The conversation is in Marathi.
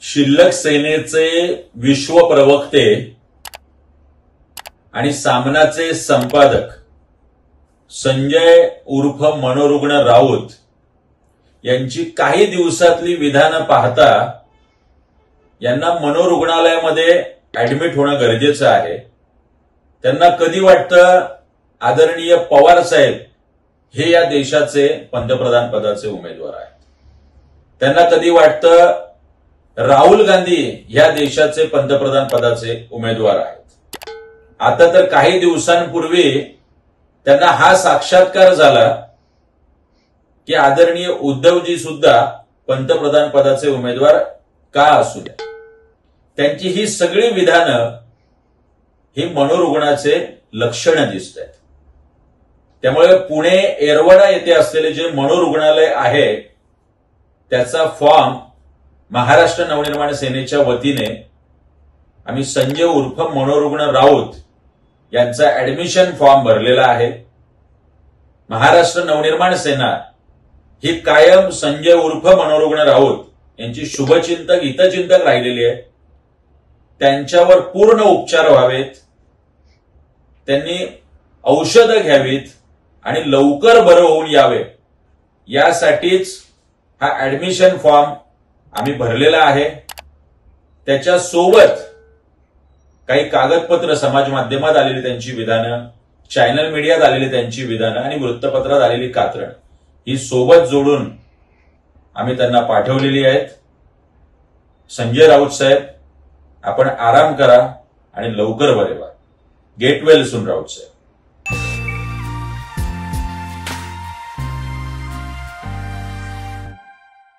शिल्लक सेनेचे विश्व प्रवक्ते आणि सामनाचे संपादक संजय उर्फ मनोरुग्ण राऊत यांची काही दिवसातली विधानं पाहता यांना मनोरुग्णालयामध्ये ऍडमिट होणं गरजेचं आहे। त्यांना कधी वाटतं आदरणीय पवार साहेब हे या देशाचे पंतप्रधान पदाचे उमेदवार आहेत, त्यांना कधी वाटतं राहुल गांधी या देशाचे पंतप्रधान पदाचे उमेदवार आहेत। आता तर काही दिवसांपूर्वी त्यांना हा साक्षात्कार झाला की आदरणीय उद्धवजी सुद्धा पंतप्रधान पदाचे उमेदवार का असू द्या। त्यांची ही सगळी विधानं ही मनोरुग्णाचे लक्षणं दिसत आहेत। त्यामुळे पुणे येरवडा येथे असलेले जे मनोरुग्णालय आहे त्याचा फॉर्म महाराष्ट्र नवनिर्माण सेनेच्या वतीने आम्ही संजय उर्फ मनोरुग्ण राऊत यांचा ऍडमिशन फॉर्म भरलेला आहे। महाराष्ट्र नवनिर्माण सेना ही कायम संजय उर्फ मनोरुग्ण राऊत यांची शुभचिंतक हितचिंतक राहिलेली आहे। त्यांच्यावर पूर्ण उपचार व्हावेत, त्यांनी औषधं घ्यावीत आणि लवकर बरं होऊन यावे यासाठीच हा ऍडमिशन फॉर्म आम्ही भरलेला आहे। त्याच्यासोबत काही कागदपत्र समाज माध्यमात आलेली त्यांची विधानं, चॅनल मीडियात आलेली त्यांची विधानं आणि वृत्तपत्रात आलेली कात्रण ही सोबत जोडून आम्ही त्यांना पाठवलेली आहेत। संजय राऊत साहेब, आपण आराम करा आणि लवकर बरे व्हा। गेट वेल सून राऊत साहेब।